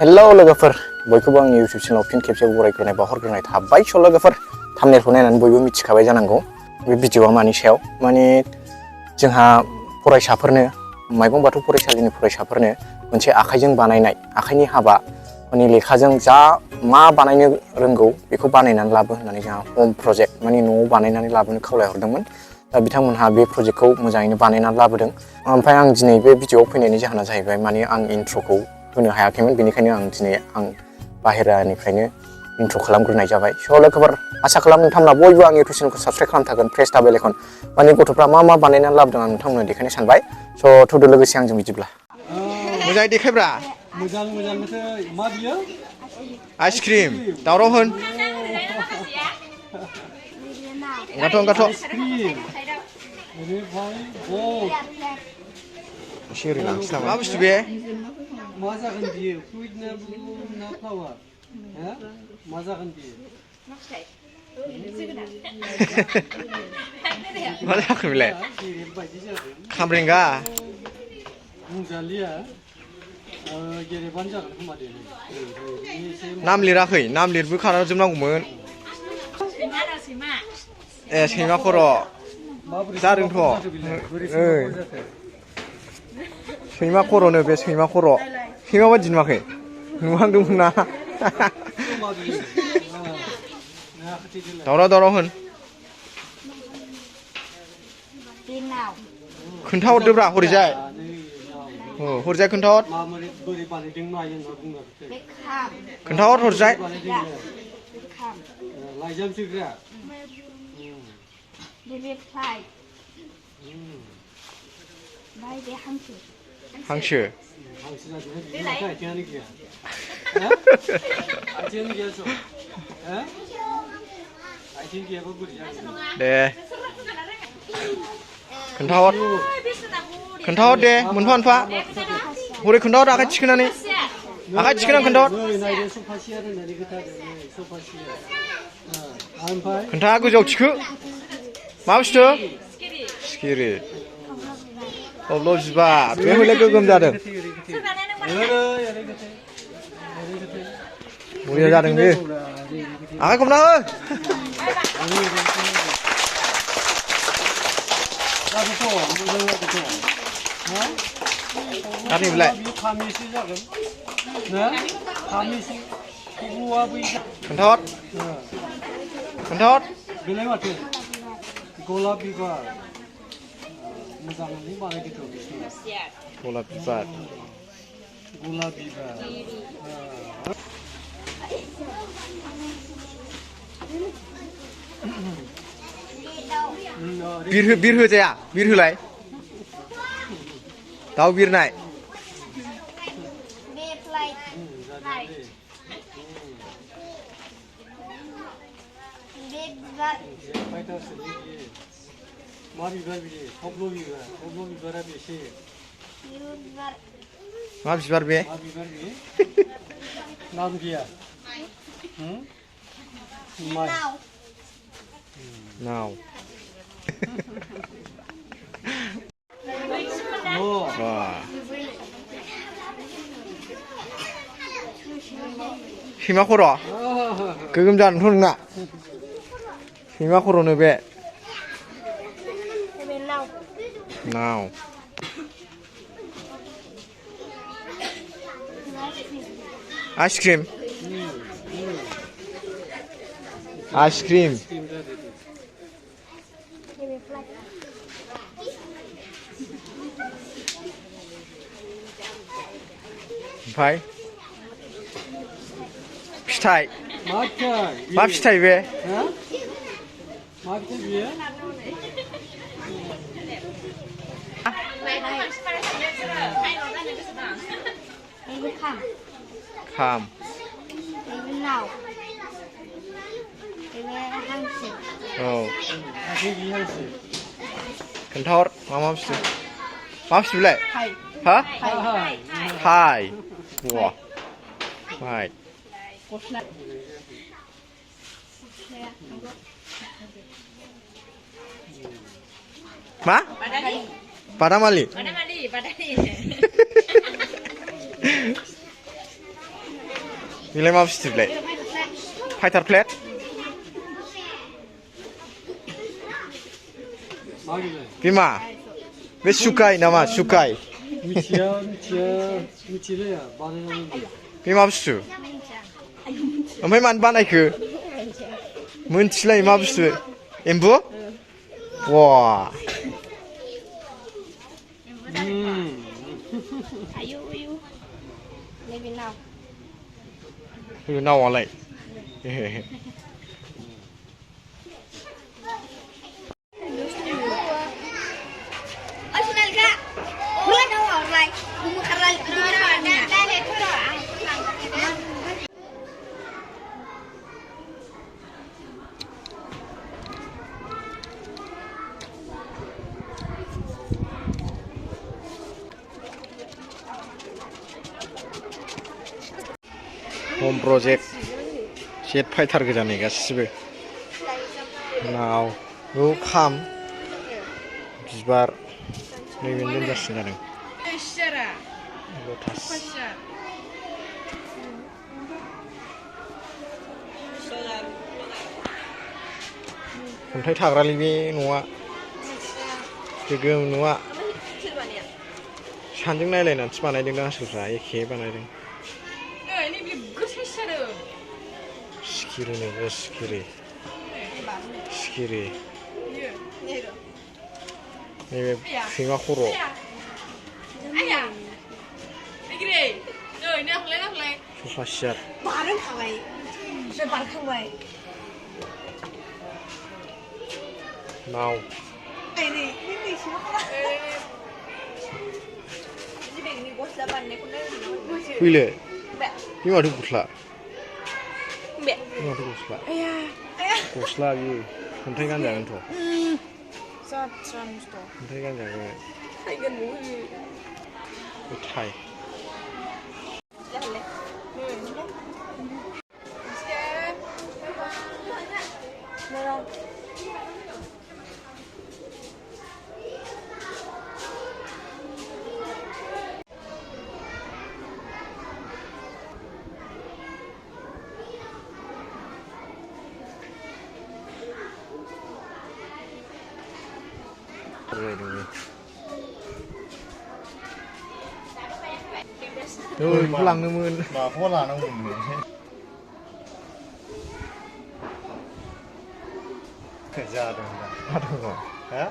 Hello लोगोफोर बयखौबो आंनि इउटिउब चेनेलाव फिन खेबसे बरायग्रोनाय बावहरग्रोनाय थाबाय। स' लोगोफोर थाम्बनेलखौ नायनानै बयबो मिथिखाबाय जानांगौ बे भिडिअआ मानि सायाव। माने जोंहा फरायसाफोरनो माइबं बाथौ फरायसालिनि फरायसाफोरनो मोनसे आखाइजों बानायनाय आखाइनि हाबा माने लेखाजों जा मा बानायनो रोंगौ बेखौ बानायनानै लाबो होननानै जोंहा हम प्रजेक्ट माने न'आव बानायनानै लाबोनो खावलायहरदोंमोन। दा बिथांमोनहा बे प्रजेक्टखौ मोजाङैनो बानायनानै लाबोदों। ओमफ्राय आं दिनै बे भिडिअआव फैनायनि जाहोना जाहैबाय माने आं इन्ट्र'खौ होनो हायाखैमोन, बेनिखायनो आं दिनै बाहेरानिफ्रायनो इन्ट्र' खालामग्रोनाय जाबाय। स' लोगोफोर आसा खालामो नोंथांमोना बयबो आंनि इउटिउब चेनेलखौ साबस्क्राइब खालामथारगोन, प्रेस दा बेल आइकन। माने गथ'फ्रा मा मा बानायनानै लाबोदों आं नोंथांमोननो देखायनो सानबाय। स' थुदो लोगोसे आंजों बिदिब्ला मोजाङै देखायब्रा। मोजां मा बियो? आइसक्रिम दावराव होन। गाथ' आइसक्रिम बेनिफ्राय बल एसे ओरै लांसै नामा? मा बुस्थु बे? मा जागोन बियो? फ्रुइट ना फ्लावार? मा जागोन बियो? मा जाखो बेलाय? खामब्रेंगा बुंजालिया गेरेबानो जागोन खोमा दे। नाम लिराखै, नाम लिरबो खालामजोबनांगौमोन। ए सैमा खर' जादोंथ'। सैमा खर'नो बे सैमा खर'। सैमा बायदि नुवाखै? नुहांदोंमोन ना। दावराव होन। खोन्थाहरदोब्रा हरैजाय। हरजाय खोन्थाहर। खोन्थाहर हरजाय। लाइजामसोग्रा हांसो आथिङानो गैया आथिं गैयाबा बोरै जागोन दे खोन्थाहर दे मोनफा मोनफा हरै खोन्थाहर आखाइ थिखोनानै खोन्थाहर। खोन्था गोजौआव थिखो। मा बुस्थु? सिखिरि थब्ल' बिबार। बे हयले गोगोम जादों। बरिया जादों बे। आखाइ खबना हो। खोन्थाहर। बेलाय माथो गलाप बिबार मोजाङै बानायदों। गलाप बिबार बिरहो जाया बिरहोलाय दाउ बिरनाय। मा बिबार बियो? थब्ल' बिबारा बेसे? मा बिबार बे? नाम गैया। नाव सैमा खर' गोगोम जादोंथ' नोंना। सैमा खर'नो बे नाव। आइसक्रिम ओमफ्राय फिथाइ। मा फिथाइ बे? खाम। औ खोन्थाहर मा बुस्थु? मा बुस्थु बेलाय? हा? फाइ। फाइ। मा? बादामालि। बेलाय मा बुस्थु बेलाय फाइटार प्लेट मा बेलाय बे मा बे सुकाइ नामा सुकाइ मिथिया मिथिलाया बानायनानै गैया बे मा बुस्थु ओमफ्राय मानो बानायखो मोनथिलायो मा बुस्थु एम्बु वा Ayo. Maybe now. नावालाय Home project jet fighter गोजा नै गासिबो नाव औ खाम बिबार नैबे दोनजासिन जादों लटास अन्थाइ थाग्रालै बे न'आ गोगोम न'आ सानजों नायलायनानैसो बानायदों दां आसोलफ्रा एखे बानायदों सिखिरि नो सिखिरि नैबे सैमा खर' सफा सियार नाव फैले बे माथो गस्ला गस्ला बियो खन्थाइ गानजागोनथ' खन्थाइ गानजागोन थाइ बेखौ लांनोमोन माखौ लानांगौमोन जादों मा दङ हा